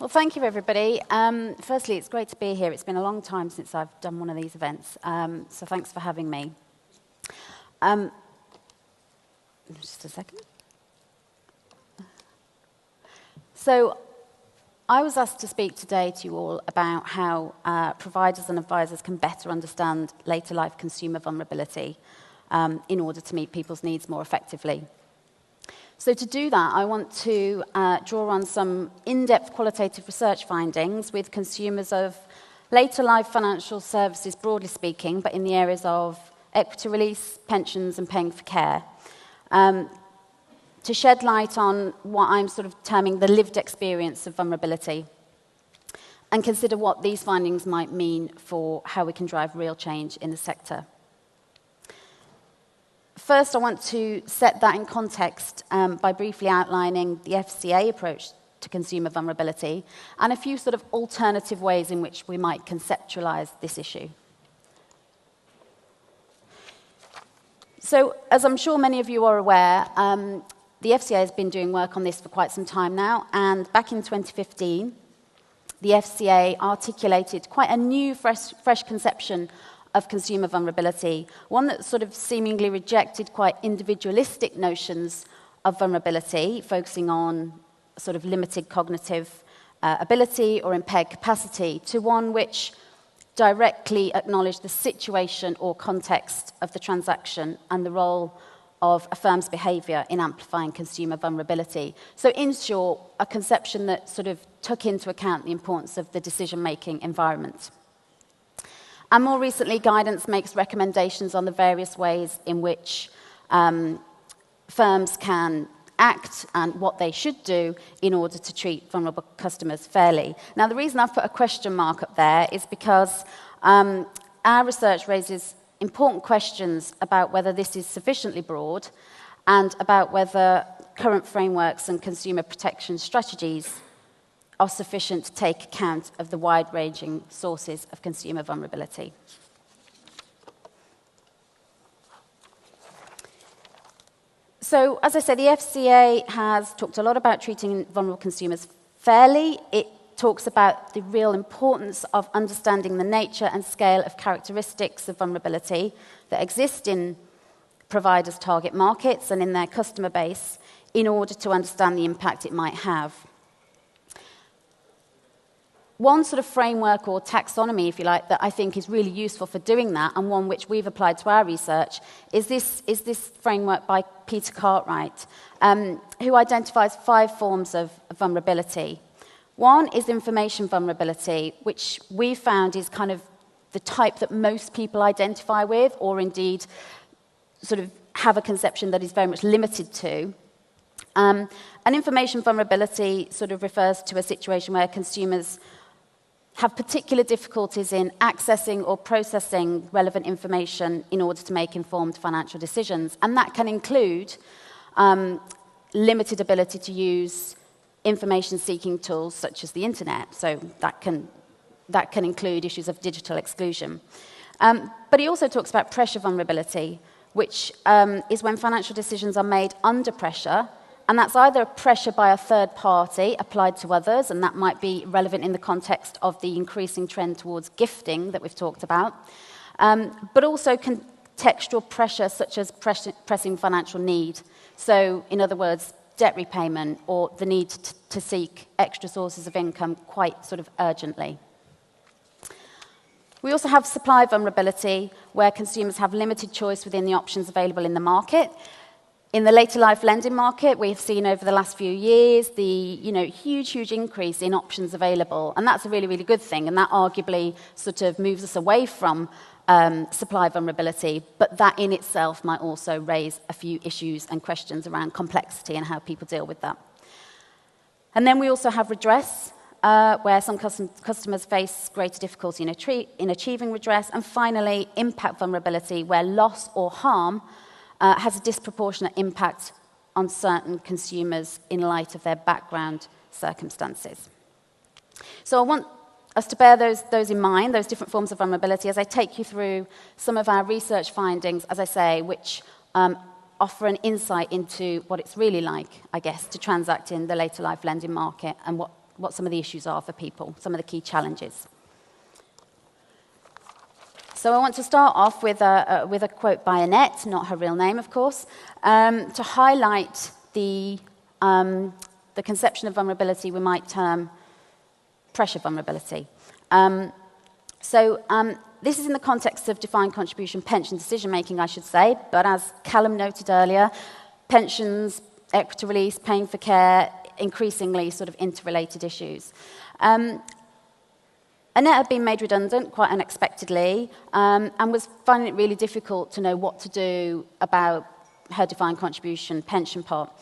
Well, thank you, everybody. Firstly, it's great to be here. It's been a long time since I've done one of these events, so thanks for having me. Just a second. So I was asked to speak today to you all about how providers and advisors can better understand later life consumer vulnerability in order to meet people's needs more effectively. So to do that, I want to draw on some in-depth qualitative research findings with consumers of later life financial services, broadly speaking, but in the areas of equity release, pensions, and paying for care, to shed light on what I'm sort of terming the lived experience of vulnerability, and consider what these findings might mean for how we can drive real change in the sector. First, I want to set that in context by briefly outlining the FCA approach to consumer vulnerability and a few sort of alternative ways in which we might conceptualize this issue. So, as I'm sure many of you are aware, the FCA has been doing work on this for quite some time now, and back in 2015, the FCA articulated quite a new, fresh conception of consumer vulnerability, one that sort of seemingly rejected quite individualistic notions of vulnerability, focusing on sort of limited cognitive ability or impaired capacity, to one which directly acknowledged the situation or context of the transaction and the role of a firm's behaviour in amplifying consumer vulnerability. So in short, a conception that sort of took into account the importance of the decision-making environment. And more recently, guidance makes recommendations on the various ways in which firms can act and what they should do in order to treat vulnerable customers fairly. Now, the reason I've put a question mark up there is because our research raises important questions about whether this is sufficiently broad and about whether current frameworks and consumer protection strategies are sufficient to take account of the wide-ranging sources of consumer vulnerability. So, as I said, the FCA has talked a lot about treating vulnerable consumers fairly. It talks about the real importance of understanding the nature and scale of characteristics of vulnerability that exist in providers' target markets and in their customer base in order to understand the impact it might have. One sort of framework or taxonomy, if you like, that I think is really useful for doing that, and one which we've applied to our research, is this framework by Peter Cartwright, who identifies 5 forms of vulnerability. One is information vulnerability, which we found is kind of the type that most people identify with, or indeed sort of have a conception that is very much limited to. And information vulnerability sort of refers to a situation where consumers have particular difficulties in accessing or processing relevant information in order to make informed financial decisions. And that can include limited ability to use information-seeking tools such as the internet. So that can include issues of digital exclusion. But he also talks about pressure vulnerability, which is when financial decisions are made under pressure. And that's either pressure by a third party applied to others, and that might be relevant in the context of the increasing trend towards gifting that we've talked about, but also contextual pressure such as pressing financial need. So, in other words, debt repayment or the need to seek extra sources of income quite sort of urgently. We also have supply vulnerability, where consumers have limited choice within the options available in the market. In the later life lending market, we have seen over the last few years the huge increase in options available, and that's a really, really good thing, and that arguably sort of moves us away from supply vulnerability, but that in itself might also raise a few issues and questions around complexity and how people deal with that. And then we also have redress, where some customers face greater difficulty in achieving redress, and finally, impact vulnerability, where loss or harm has a disproportionate impact on certain consumers in light of their background circumstances. So I want us to bear those in mind, those different forms of vulnerability, as I take you through some of our research findings, as I say, which offer an insight into what it's really like, I guess, to transact in the later life lending market and what what some of the issues are for people, some of the key challenges. So I want to start off with a quote by Annette, not her real name, of course, to highlight the conception of vulnerability we might term pressure vulnerability. This is in the context of defined contribution pension decision-making, I should say, but as Callum noted earlier, pensions, equity release, paying for care, increasingly sort of interrelated issues. Annette had been made redundant quite unexpectedly and was finding it really difficult to know what to do about her defined contribution pension pot.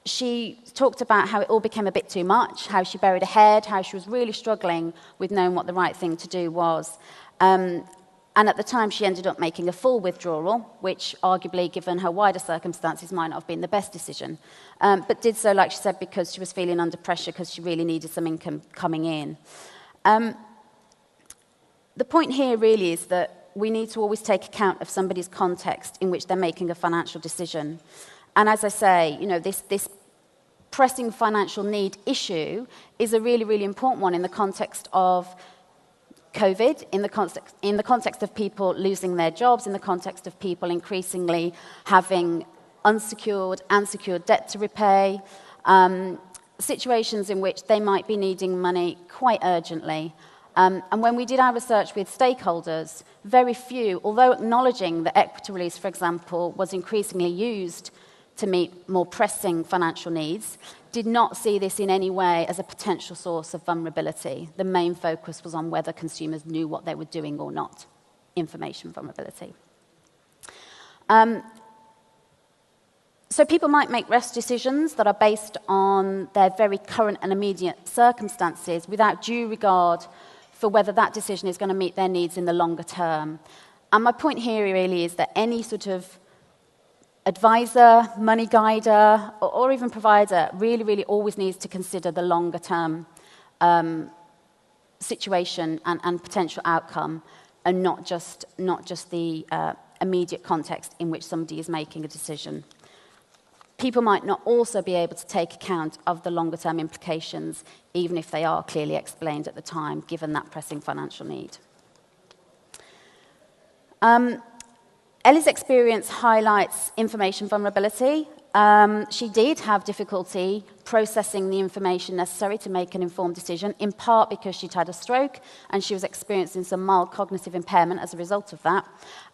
She talked about how it all became a bit too much, how she buried her head, how she was really struggling with knowing what the right thing to do was. And at the time, she ended up making a full withdrawal, which arguably, given her wider circumstances, might not have been the best decision. But did so, like she said, because she was feeling under pressure, because she really needed some income coming in. The point here really is that we need to always take account of somebody's context in which they're making a financial decision. And as I say, this pressing financial need issue is a really, really important one in the context of COVID, in the context of people losing their jobs, in the context of people increasingly having unsecured and secured debt to repay, situations in which they might be needing money quite urgently. And when we did our research with stakeholders, very few, although acknowledging that equity release, for example, was increasingly used to meet more pressing financial needs, did not see this in any way as a potential source of vulnerability. The main focus was on whether consumers knew what they were doing or not, information vulnerability. So people might make rash decisions that are based on their very current and immediate circumstances without due regard for whether that decision is going to meet their needs in the longer term. And my point here really is that any sort of advisor, money guider, or even provider really, really always needs to consider the longer term situation and potential outcome, and not just the immediate context in which somebody is making a decision. People might not also be able to take account of the longer term implications, even if they are clearly explained at the time, given that pressing financial need. Ellie's experience highlights information vulnerability. She did have difficulty processing the information necessary to make an informed decision, in part because she'd had a stroke and she was experiencing some mild cognitive impairment as a result of that.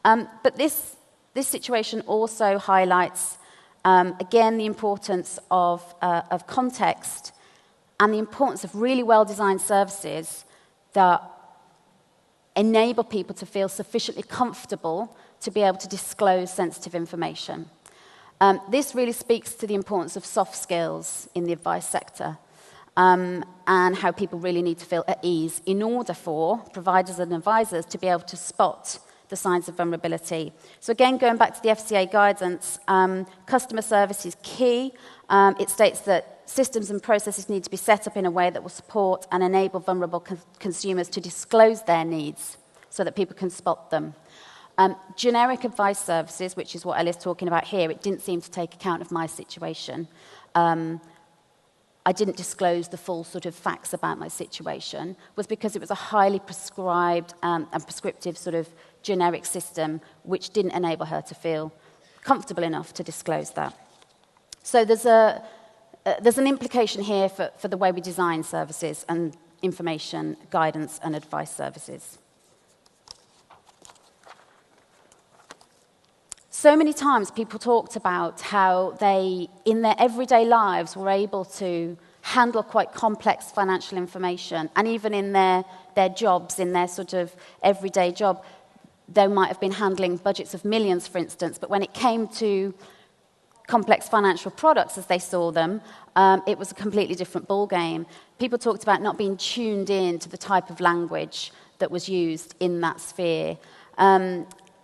But this situation also highlights, again, the importance of context and the importance of really well-designed services that enable people to feel sufficiently comfortable to be able to disclose sensitive information. This really speaks to the importance of soft skills in the advice sector, and how people really need to feel at ease in order for providers and advisors to be able to spot the signs of vulnerability. So again, going back to the FCA guidance, customer service is key. It states that systems and processes need to be set up in a way that will support and enable vulnerable consumers to disclose their needs so that people can spot them. Generic advice services, which is what Ellie's talking about here, it didn't seem to take account of my situation. I didn't disclose the full sort of facts about my situation, was because it was a highly prescribed and prescriptive sort of generic system which didn't enable her to feel comfortable enough to disclose that. So there's an implication here for the way we design services and information, guidance and advice services. So many times people talked about how they, in their everyday lives, were able to handle quite complex financial information, and even in their jobs, in their sort of everyday job, they might have been handling budgets of millions, for instance, but when it came to complex financial products as they saw them, it was a completely different ballgame. People talked about not being tuned in to the type of language that was used in that sphere.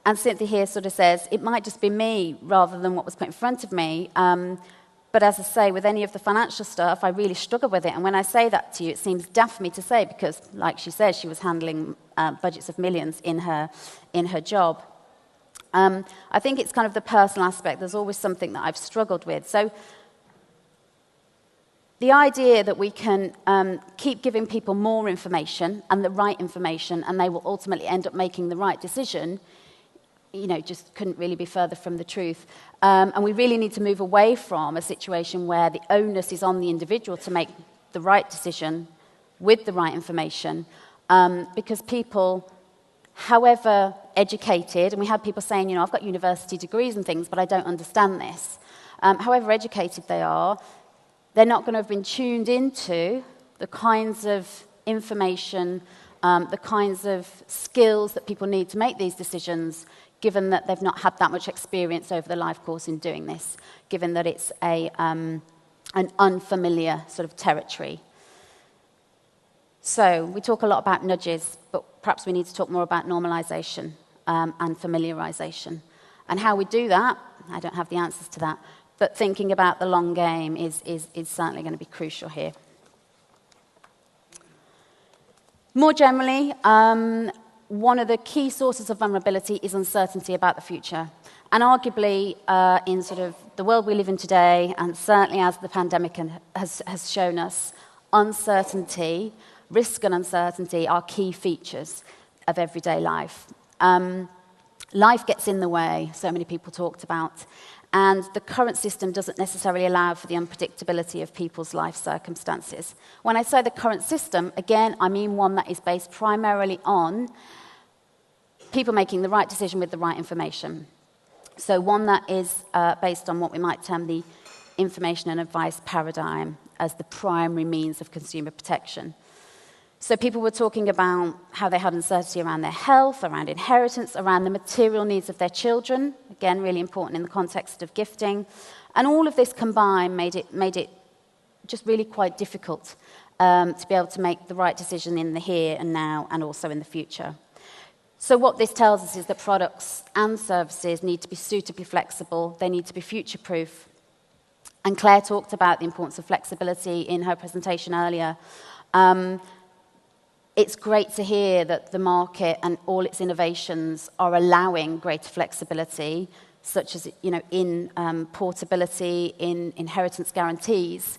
And Cynthia here sort of says, it might just be me rather than what was put in front of me. But as I say, with any of the financial stuff, I really struggle with it. And when I say that to you, it seems daft for me to say because, like she says, she was handling budgets of millions in her job. I think it's kind of the personal aspect. There's always something that I've struggled with. So the idea that we can keep giving people more information and the right information, and they will ultimately end up making the right decision, just couldn't really be further from the truth. And we really need to move away from a situation where the onus is on the individual to make the right decision with the right information, because people, however educated, and we have people saying, I've got university degrees and things, but I don't understand this. However educated they are, they're not going to have been tuned into the kinds of information, the kinds of skills that people need to make these decisions, given that they've not had that much experience over the life course in doing this, given that it's an unfamiliar sort of territory. So we talk a lot about nudges, but perhaps we need to talk more about normalization and familiarization. And how we do that, I don't have the answers to that, but thinking about the long game is certainly going to be crucial here. More generally, one of the key sources of vulnerability is uncertainty about the future. And arguably, in sort of the world we live in today, and certainly as the pandemic has shown us, uncertainty, risk and uncertainty are key features of everyday life. Life gets in the way, so many people talked about, and the current system doesn't necessarily allow for the unpredictability of people's life circumstances. When I say the current system, again, I mean one that is based primarily on people making the right decision with the right information. So one that is based on what we might term the information and advice paradigm as the primary means of consumer protection. So people were talking about how they had uncertainty around their health, around inheritance, around the material needs of their children, again, really important in the context of gifting. And all of this combined made it just really quite difficult to be able to make the right decision in the here and now and also in the future. So what this tells us is that products and services need to be suitably flexible, they need to be future-proof. And Claire talked about the importance of flexibility in her presentation earlier. It's great to hear that the market and all its innovations are allowing greater flexibility, such as in portability, in inheritance guarantees.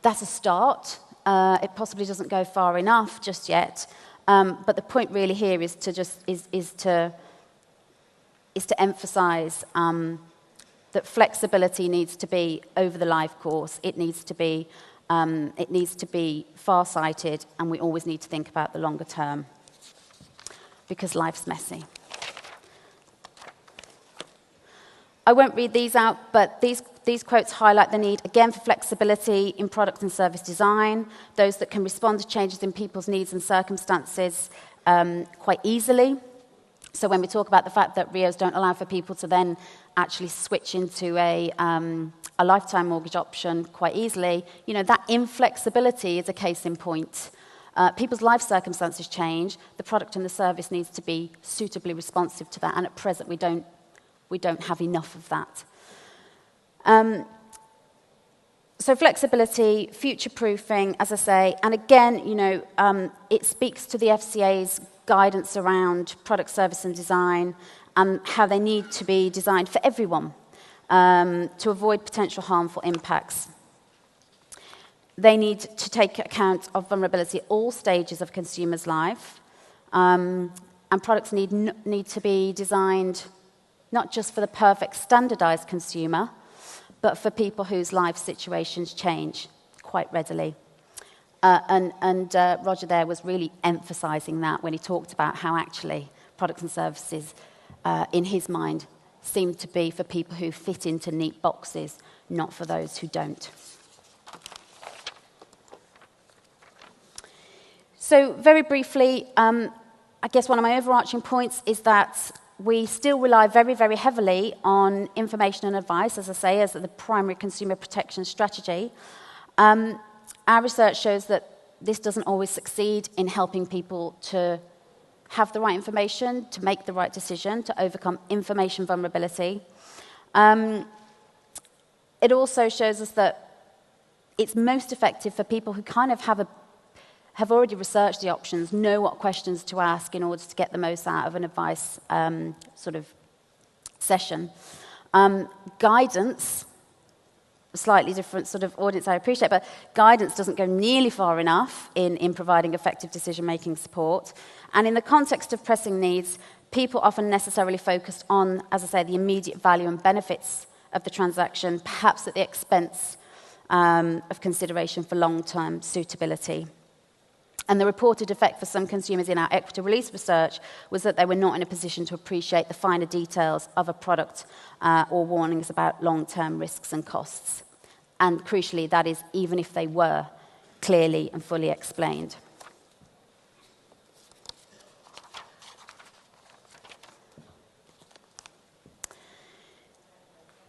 That's a start. It possibly doesn't go far enough just yet. But the point really here is to emphasize that flexibility needs to be over the life course. It needs to be far-sighted, and we always need to think about the longer term, because life's messy. I won't read these out, but these quotes highlight the need, again, for flexibility in product and service design, those that can respond to changes in people's needs and circumstances quite easily. So when we talk about the fact that RIOs don't allow for people to then actually switch into a lifetime mortgage option quite easily, that inflexibility is a case in point. People's life circumstances change. The product and the service needs to be suitably responsive to that, and at present we don't have enough of that. So flexibility, future-proofing, as I say, and again, it speaks to the FCA's guidance around product, service, and design, and how they need to be designed for everyone to avoid potential harmful impacts. They need to take account of vulnerability at all stages of consumers' life, and products need to be designed not just for the perfect standardized consumer, but for people whose life situations change quite readily. And Roger there was really emphasizing that when he talked about how actually products and services, in his mind, seem to be for people who fit into neat boxes, not for those who don't. So very briefly, I guess one of my overarching points is that we still rely very, very heavily on information and advice, as I say, as the primary consumer protection strategy. Our research shows that this doesn't always succeed in helping people to have the right information, to make the right decision, to overcome information vulnerability. It also shows us that it's most effective for people who kind of have already researched the options, know what questions to ask in order to get the most out of an advice sort of session. Guidance slightly different sort of audience, I appreciate, but guidance doesn't go nearly far enough in providing effective decision-making support. And in the context of pressing needs, people often necessarily focused on, as I say, the immediate value and benefits of the transaction, perhaps at the expense of consideration for long-term suitability. And the reported effect for some consumers in our equity release research was that they were not in a position to appreciate the finer details of a product or warnings about long-term risks and costs. And crucially, that is even if they were clearly and fully explained.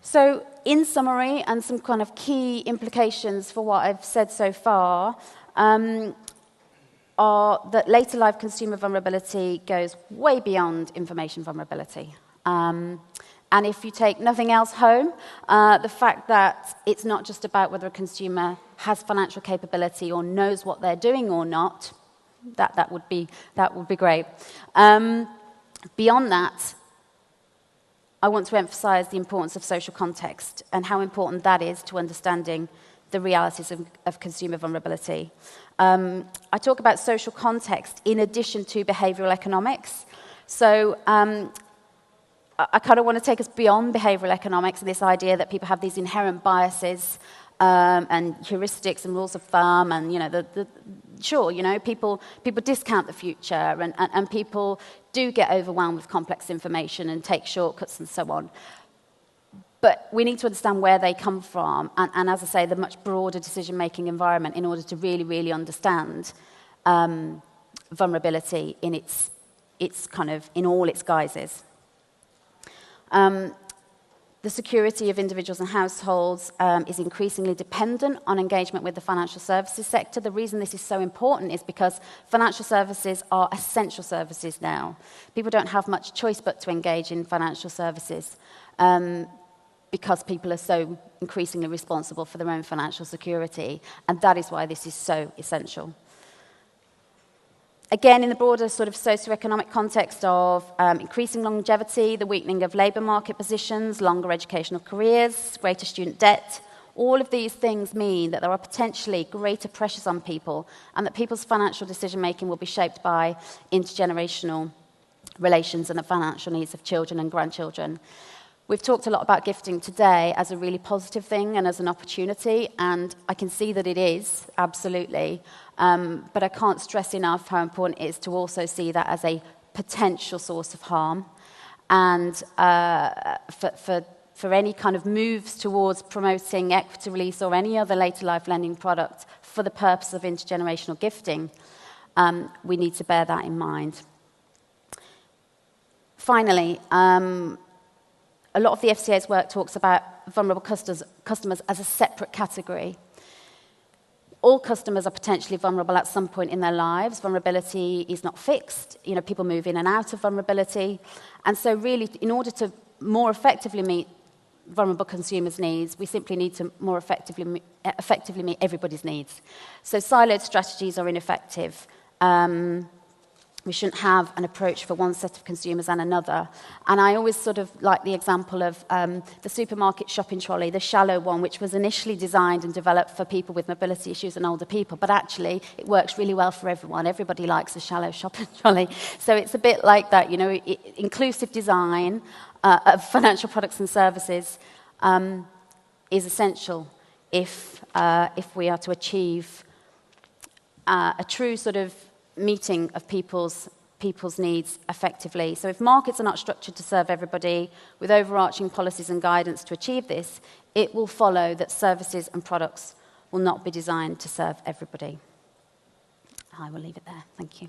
So, in summary, and some kind of key implications for what I've said so far, are that later life consumer vulnerability goes way beyond information vulnerability. And if you take nothing else home, the fact that it's not just about whether a consumer has financial capability or knows what they're doing or not, that would be great. Beyond that, I want to emphasize the importance of social context and how important that is to understanding the realities of consumer vulnerability. I talk about social context in addition to behavioral economics. So I kind of want to take us beyond behavioral economics and this idea that people have these inherent biases and heuristics and rules of thumb, and people discount the future, and people do get overwhelmed with complex information and take shortcuts and so on. But we need to understand where they come from, and as I say, the much broader decision-making environment in order to really, really understand vulnerability in its kind of in all its guises. The security of individuals and households is increasingly dependent on engagement with the financial services sector. The reason this is so important is because financial services are essential services now. People don't have much choice but to engage in financial services because people are so increasingly responsible for their own financial security, and that is why this is so essential. Again, in the broader sort of socioeconomic context of increasing longevity, the weakening of labour market positions, longer educational careers, greater student debt, all of these things mean that there are potentially greater pressures on people and that people's financial decision-making will be shaped by intergenerational relations and the financial needs of children and grandchildren. We've talked a lot about gifting today as a really positive thing and as an opportunity, and I can see that it is, absolutely. But I can't stress enough how important it is to also see that as a potential source of harm. And for any kind of moves towards promoting equity release or any other later life lending product for the purpose of intergenerational gifting, we need to bear that in mind. Finally, a lot of the FCA's work talks about vulnerable customers as a separate category. All customers are potentially vulnerable at some point in their lives. Vulnerability is not fixed. People move in and out of vulnerability. And so really, in order to more effectively meet vulnerable consumers' needs, we simply need to more effectively meet everybody's needs. So siloed strategies are ineffective. We shouldn't have an approach for one set of consumers and another. And I always sort of like the example of the supermarket shopping trolley, the shallow one, which was initially designed and developed for people with mobility issues and older people, but actually it works really well for everyone. Everybody likes a shallow shopping trolley. So it's a bit like that, inclusive design of financial products and services is essential if we are to achieve a true sort of meeting of people's needs effectively. So if markets are not structured to serve everybody with overarching policies and guidance to achieve this, it will follow that services and products will not be designed to serve everybody. I will leave it there. Thank you.